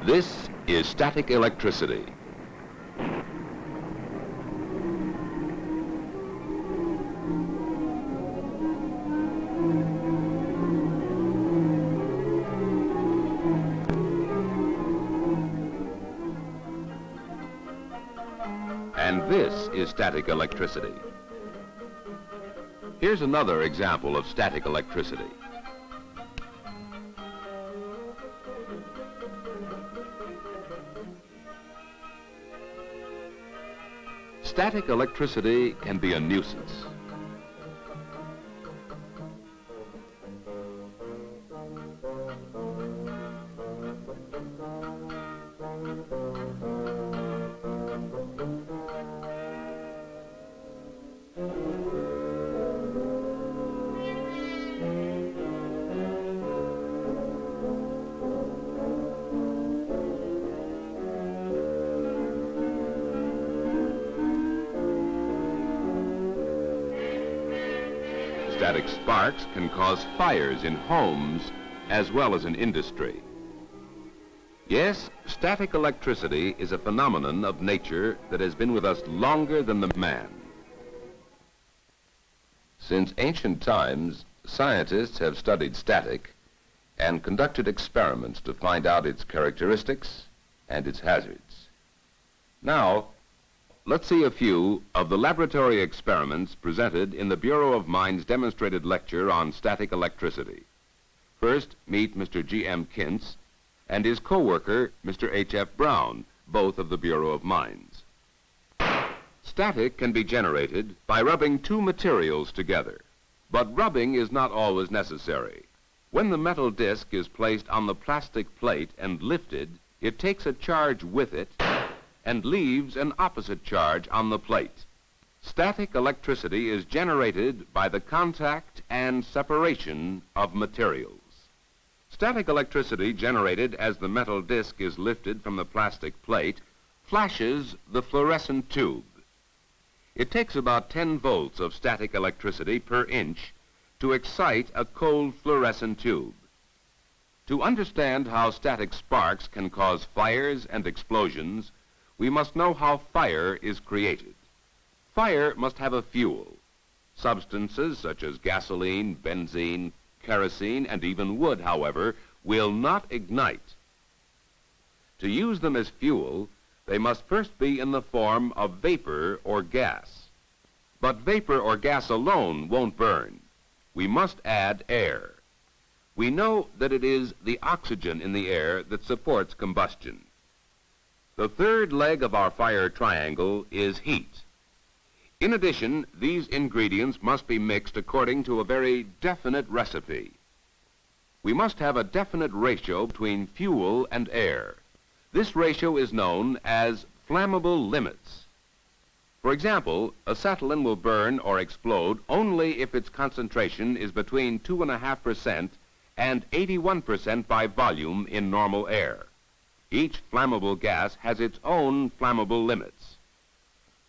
This is static electricity. And this is static electricity. Here's another example of static electricity. Static electricity can be a nuisance. Static sparks can cause fires in homes as well as in industry. Yes, static electricity is a phenomenon of nature that has been with us longer than the man. Since ancient times, scientists have studied static and conducted experiments to find out its characteristics and its hazards. Now, let's see a few of the laboratory experiments presented in the Bureau of Mines demonstrated lecture on static electricity. First, meet Mr. G.M. Kintz and his co-worker, Mr. H.F. Brown, both of the Bureau of Mines. Static can be generated by rubbing two materials together, but rubbing is not always necessary. When the metal disc is placed on the plastic plate and lifted, it takes a charge with it and leaves an opposite charge on the plate. Static electricity is generated by the contact and separation of materials. Static electricity generated as the metal disc is lifted from the plastic plate flashes the fluorescent tube. It takes about 10 volts of static electricity per inch to excite a cold fluorescent tube. To understand how static sparks can cause fires and explosions, we must know how fire is created. Fire must have a fuel. Substances such as gasoline, benzene, kerosene, and even wood, however, will not ignite. To use them as fuel, they must first be in the form of vapor or gas. But vapor or gas alone won't burn. We must add air. We know that it is the oxygen in the air that supports combustion. The third leg of our fire triangle is heat. In addition, these ingredients must be mixed according to a very definite recipe. We must have a definite ratio between fuel and air. This ratio is known as flammable limits. For example, acetylene will burn or explode only if its concentration is between 2.5% and 81% by volume in normal air. Each flammable gas has its own flammable limits.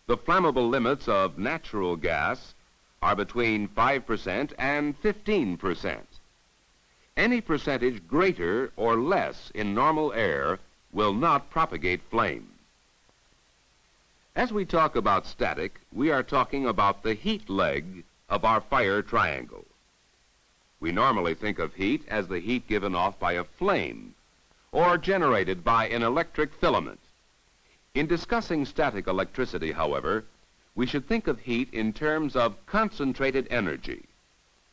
The flammable limits of natural gas are between 5% and 15%. Any percentage greater or less in normal air will not propagate flame. As we talk about static, we are talking about the heat leg of our fire triangle. We normally think of heat as the heat given off by a flame or generated by an electric filament. In discussing static electricity, however, we should think of heat in terms of concentrated energy,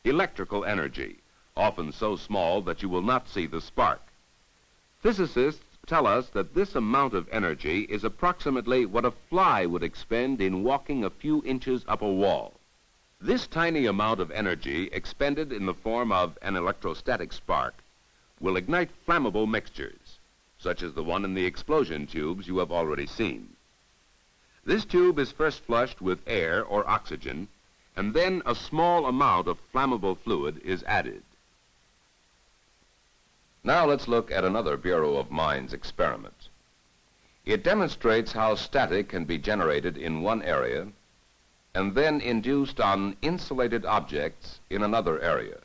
electrical energy, often so small that you will not see the spark. Physicists tell us that this amount of energy is approximately what a fly would expend in walking a few inches up a wall. This tiny amount of energy expended in the form of an electrostatic spark will ignite flammable mixtures, such as the one in the explosion tubes you have already seen. This tube is first flushed with air or oxygen, and then a small amount of flammable fluid is added. Now let's look at another Bureau of Mines experiment. It demonstrates how static can be generated in one area and then induced on insulated objects in another area,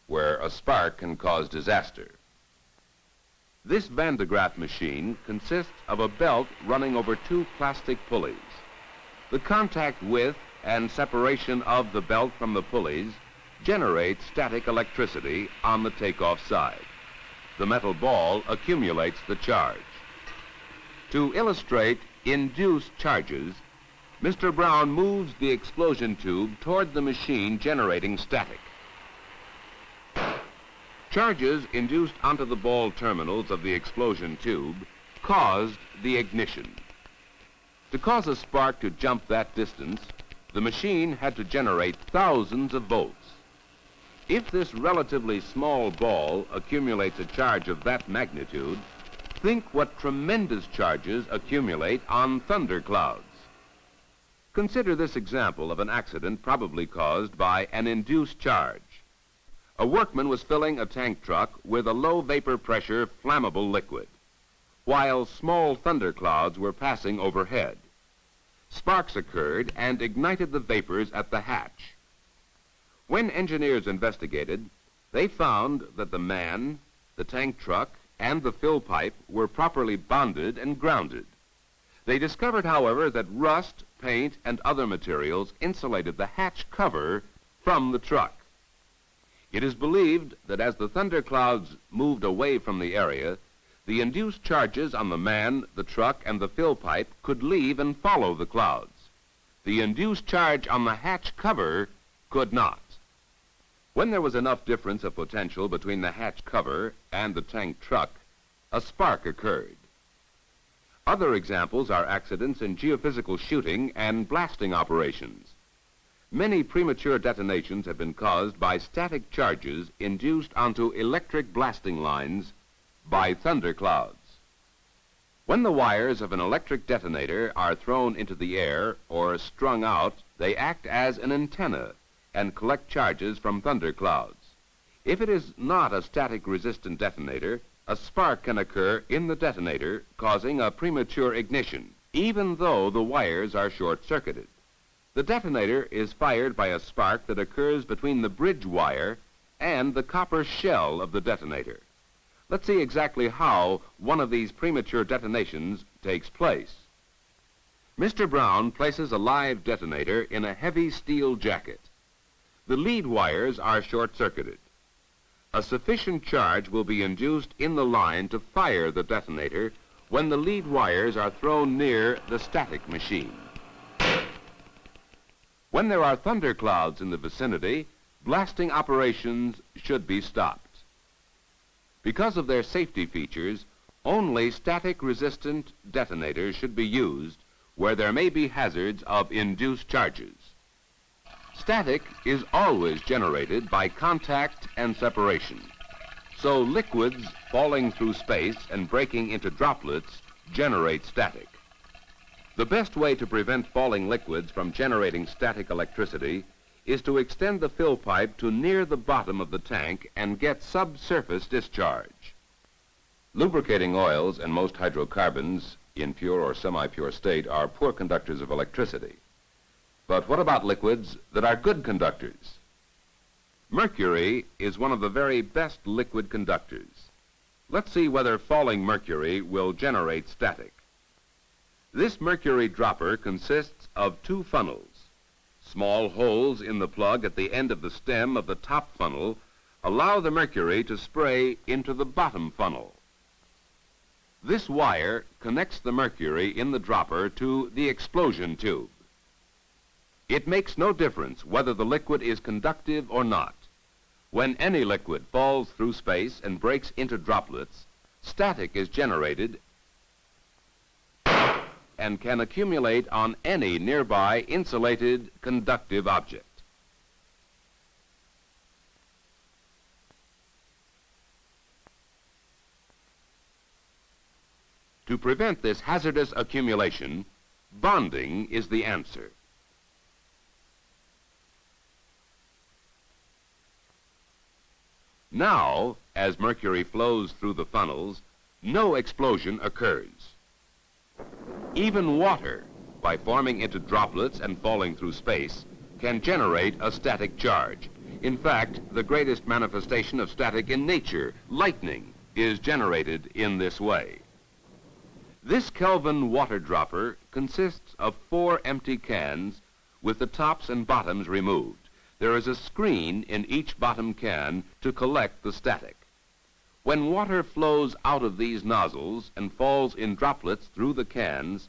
where a spark can cause disaster. This Van de Graaff machine consists of a belt running over two plastic pulleys. The contact with and separation of the belt from the pulleys generates static electricity on the takeoff side. The metal ball accumulates the charge. To illustrate induced charges, Mr. Brown moves the explosion tube toward the machine generating static. Charges induced onto the ball terminals of the explosion tube caused the ignition. To cause a spark to jump that distance, the machine had to generate thousands of volts. If this relatively small ball accumulates a charge of that magnitude, think what tremendous charges accumulate on thunderclouds. Consider this example of an accident probably caused by an induced charge. A workman was filling a tank truck with a low vapor pressure flammable liquid, while small thunderclouds were passing overhead. Sparks occurred and ignited the vapors at the hatch. When engineers investigated, they found that the man, the tank truck, and the fill pipe were properly bonded and grounded. They discovered, however, that rust, paint, and other materials insulated the hatch cover from the truck. It is believed that as the thunderclouds moved away from the area, the induced charges on the man, the truck, and the fill pipe could leave and follow the clouds. The induced charge on the hatch cover could not. When there was enough difference of potential between the hatch cover and the tank truck, a spark occurred. Other examples are accidents in geophysical shooting and blasting operations. Many premature detonations have been caused by static charges induced onto electric blasting lines by thunderclouds. When the wires of an electric detonator are thrown into the air or strung out, they act as an antenna and collect charges from thunderclouds. If it is not a static-resistant detonator, a spark can occur in the detonator, causing a premature ignition, even though the wires are short-circuited. The detonator is fired by a spark that occurs between the bridge wire and the copper shell of the detonator. Let's see exactly how one of these premature detonations takes place. Mr. Brown places a live detonator in a heavy steel jacket. The lead wires are short-circuited. A sufficient charge will be induced in the line to fire the detonator when the lead wires are thrown near the static machine. When there are thunderclouds in the vicinity, blasting operations should be stopped. Because of their safety features, only static-resistant detonators should be used where there may be hazards of induced charges. Static is always generated by contact and separation. So liquids falling through space and breaking into droplets generate static. The best way to prevent falling liquids from generating static electricity is to extend the fill pipe to near the bottom of the tank and get subsurface discharge. Lubricating oils and most hydrocarbons in pure or semi-pure state are poor conductors of electricity. But what about liquids that are good conductors? Mercury is one of the very best liquid conductors. Let's see whether falling mercury will generate static. This mercury dropper consists of two funnels. Small holes in the plug at the end of the stem of the top funnel allow the mercury to spray into the bottom funnel. This wire connects the mercury in the dropper to the explosion tube. It makes no difference whether the liquid is conductive or not. When any liquid falls through space and breaks into droplets, static is generated and can accumulate on any nearby insulated conductive object. To prevent this hazardous accumulation, bonding is the answer. Now, as mercury flows through the funnels, no explosion occurs. Even water, by forming into droplets and falling through space, can generate a static charge. In fact, the greatest manifestation of static in nature, lightning, is generated in this way. This Kelvin water dropper consists of 4 empty cans with the tops and bottoms removed. There is a screen in each bottom can to collect the static. When water flows out of these nozzles and falls in droplets through the cans,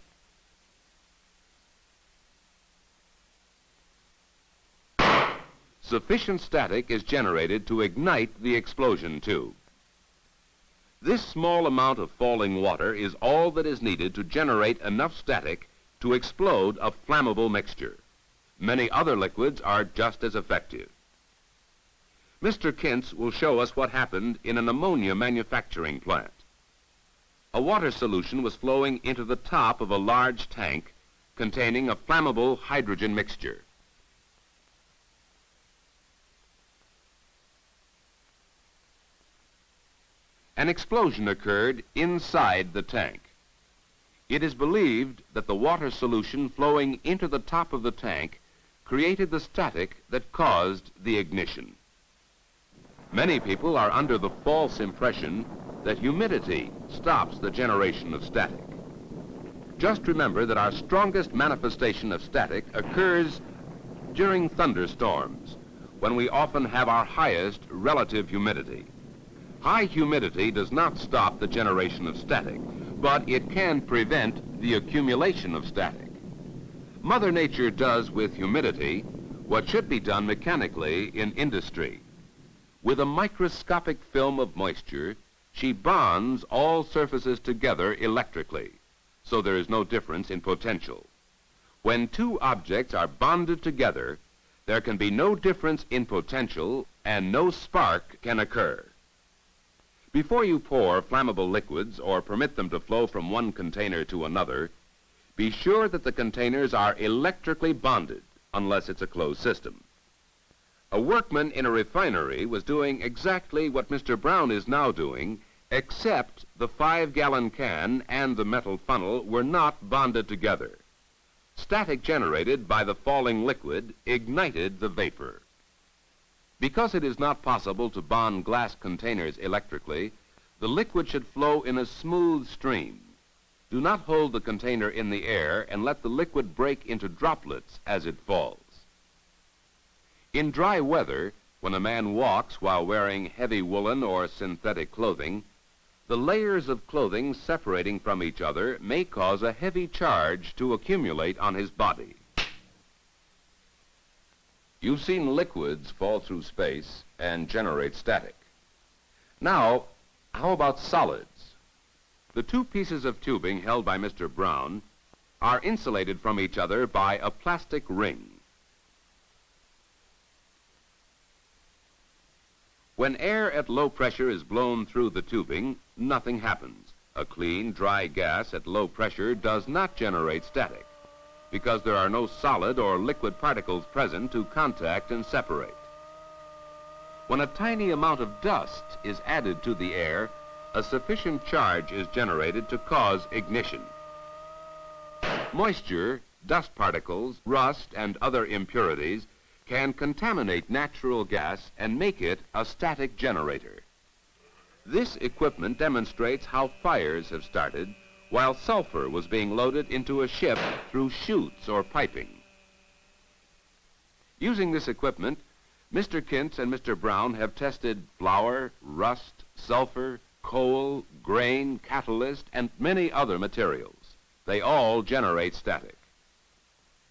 sufficient static is generated to ignite the explosion tube. This small amount of falling water is all that is needed to generate enough static to explode a flammable mixture. Many other liquids are just as effective. Mr. Kintz will show us what happened in an ammonia manufacturing plant. A water solution was flowing into the top of a large tank containing a flammable hydrogen mixture. An explosion occurred inside the tank. It is believed that the water solution flowing into the top of the tank created the static that caused the ignition. Many people are under the false impression that humidity stops the generation of static. Just remember that our strongest manifestation of static occurs during thunderstorms, when we often have our highest relative humidity. High humidity does not stop the generation of static, but it can prevent the accumulation of static. Mother Nature does with humidity what should be done mechanically in industry. With a microscopic film of moisture, she bonds all surfaces together electrically, so there is no difference in potential. When 2 objects are bonded together, there can be no difference in potential and no spark can occur. Before you pour flammable liquids or permit them to flow from one container to another, be sure that the containers are electrically bonded, unless it's a closed system. A workman in a refinery was doing exactly what Mr. Brown is now doing, except the 5-gallon can and the metal funnel were not bonded together. Static generated by the falling liquid ignited the vapor. Because it is not possible to bond glass containers electrically, the liquid should flow in a smooth stream. Do not hold the container in the air and let the liquid break into droplets as it falls. In dry weather, when a man walks while wearing heavy woolen or synthetic clothing, the layers of clothing separating from each other may cause a heavy charge to accumulate on his body. You've seen liquids fall through space and generate static. Now, how about solids? The 2 pieces of tubing held by Mr. Brown are insulated from each other by a plastic ring. When air at low pressure is blown through the tubing, nothing happens. A clean, dry gas at low pressure does not generate static, because there are no solid or liquid particles present to contact and separate. When a tiny amount of dust is added to the air, a sufficient charge is generated to cause ignition. Moisture, dust particles, rust, and other impurities can contaminate natural gas and make it a static generator. This equipment demonstrates how fires have started while sulfur was being loaded into a ship through chutes or piping. Using this equipment, Mr. Kintz and Mr. Brown have tested flour, rust, sulfur, coal, grain, catalyst, and many other materials. They all generate static.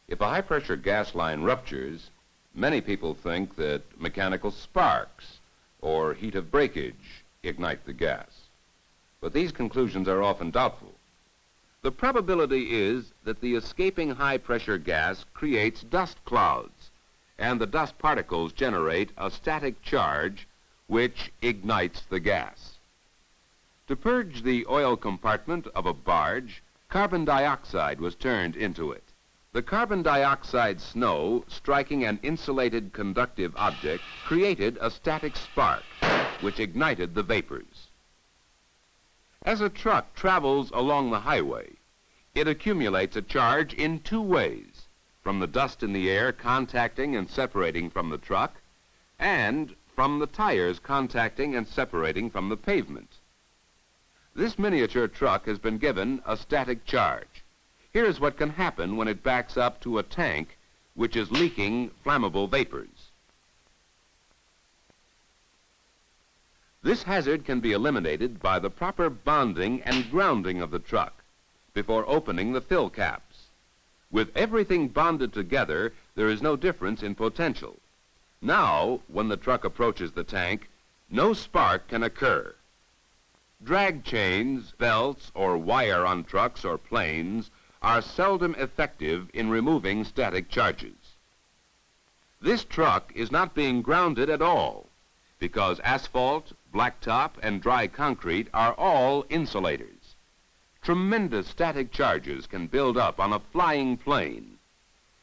If a high-pressure gas line ruptures, many people think that mechanical sparks or heat of breakage ignite the gas. But these conclusions are often doubtful. The probability is that the escaping high-pressure gas creates dust clouds, and the dust particles generate a static charge which ignites the gas. To purge the oil compartment of a barge, carbon dioxide was turned into it. The carbon dioxide snow striking an insulated conductive object created a static spark, which ignited the vapors. As a truck travels along the highway, it accumulates a charge in 2 ways, from the dust in the air contacting and separating from the truck, and from the tires contacting and separating from the pavement. This miniature truck has been given a static charge. Here's what can happen when it backs up to a tank which is leaking flammable vapors. This hazard can be eliminated by the proper bonding and grounding of the truck before opening the fill caps. With everything bonded together, there is no difference in potential. Now, when the truck approaches the tank, no spark can occur. Drag chains, belts, or wire on trucks or planes are seldom effective in removing static charges. This truck is not being grounded at all because asphalt, blacktop, and dry concrete are all insulators. Tremendous static charges can build up on a flying plane.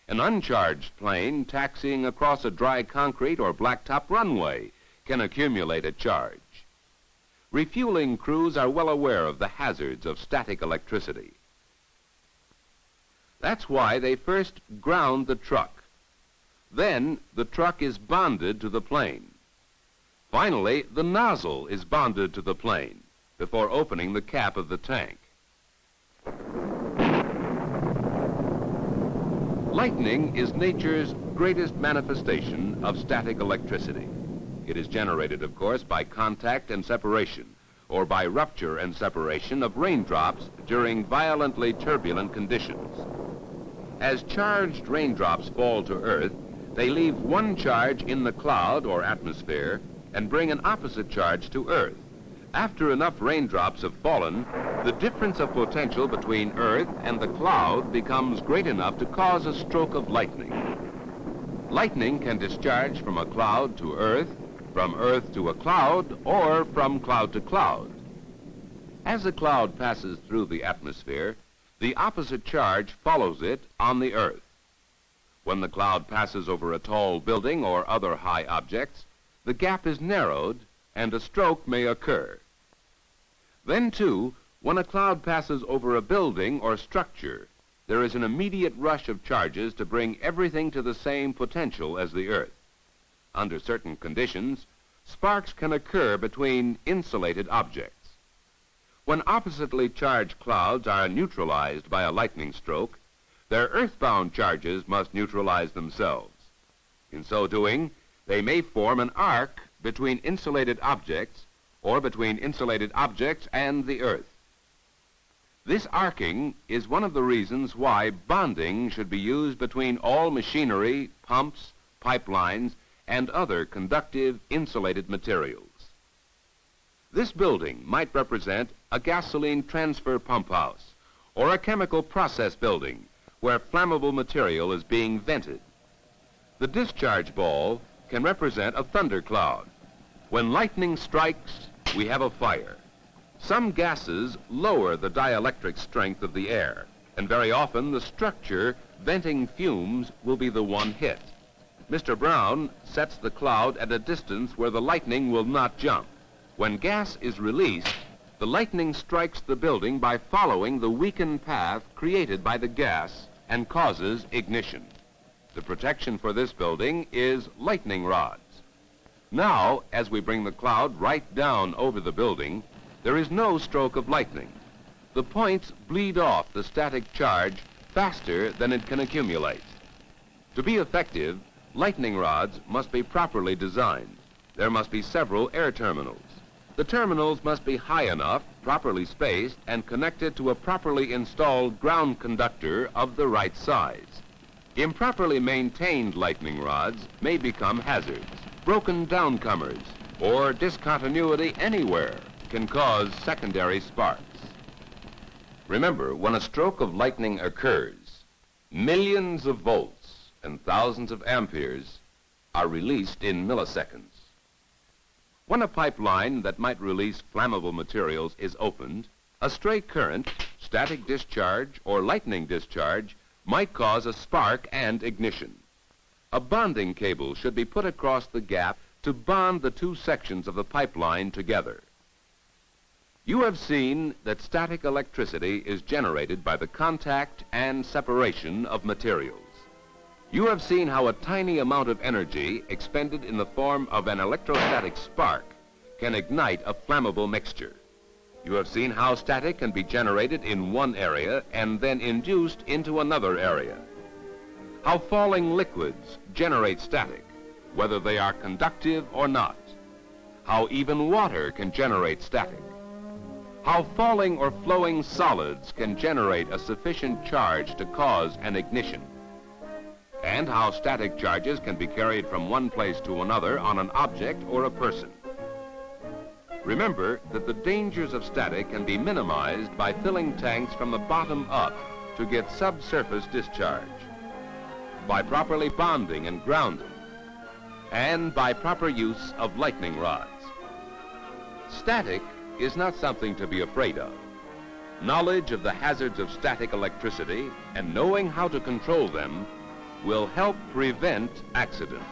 An uncharged plane taxiing across a dry concrete or blacktop runway can accumulate a charge. Refueling crews are well aware of the hazards of static electricity. That's why they first ground the truck. Then the truck is bonded to the plane. Finally, the nozzle is bonded to the plane before opening the cap of the tank. Lightning is nature's greatest manifestation of static electricity. It is generated, of course, by contact and separation, or by rupture and separation of raindrops during violently turbulent conditions. As charged raindrops fall to Earth, they leave one charge in the cloud or atmosphere and bring an opposite charge to Earth. After enough raindrops have fallen, the difference of potential between Earth and the cloud becomes great enough to cause a stroke of lightning. Lightning can discharge from a cloud to Earth, from Earth to a cloud, or from cloud to cloud. As a cloud passes through the atmosphere, the opposite charge follows it on the Earth. When the cloud passes over a tall building or other high objects, the gap is narrowed and a stroke may occur. Then, too, when a cloud passes over a building or structure, there is an immediate rush of charges to bring everything to the same potential as the Earth. Under certain conditions, sparks can occur between insulated objects. When oppositely charged clouds are neutralized by a lightning stroke, their earthbound charges must neutralize themselves. In so doing, they may form an arc between insulated objects or between insulated objects and the Earth. This arcing is one of the reasons why bonding should be used between all machinery, pumps, pipelines, and other conductive insulated materials. This building might represent a gasoline transfer pump house or a chemical process building where flammable material is being vented. The discharge ball can represent a thundercloud. When lightning strikes, we have a fire. Some gases lower the dielectric strength of the air, and very often the structure venting fumes will be the one hit. Mr. Brown sets the cloud at a distance where the lightning will not jump. When gas is released, the lightning strikes the building by following the weakened path created by the gas and causes ignition. The protection for this building is lightning rods. Now, as we bring the cloud right down over the building, there is no stroke of lightning. The points bleed off the static charge faster than it can accumulate. To be effective, lightning rods must be properly designed. There must be several air terminals. The terminals must be high enough, properly spaced, and connected to a properly installed ground conductor of the right size. Improperly maintained lightning rods may become hazards. Broken downcomers or discontinuity anywhere can cause secondary sparks. Remember, when a stroke of lightning occurs, millions of volts and thousands of amperes are released in milliseconds. When a pipeline that might release flammable materials is opened, a stray current, static discharge, or lightning discharge might cause a spark and ignition. A bonding cable should be put across the gap to bond the two sections of the pipeline together. You have seen that static electricity is generated by the contact and separation of materials. You have seen how a tiny amount of energy expended in the form of an electrostatic spark can ignite a flammable mixture. You have seen how static can be generated in one area and then induced into another area. How falling liquids generate static, whether they are conductive or not. How even water can generate static. How falling or flowing solids can generate a sufficient charge to cause an ignition. And how static charges can be carried from one place to another on an object or a person. Remember that the dangers of static can be minimized by filling tanks from the bottom up to get subsurface discharge, by properly bonding and grounding, and by proper use of lightning rods. Static is not something to be afraid of. Knowledge of the hazards of static electricity and knowing how to control them will help prevent accidents.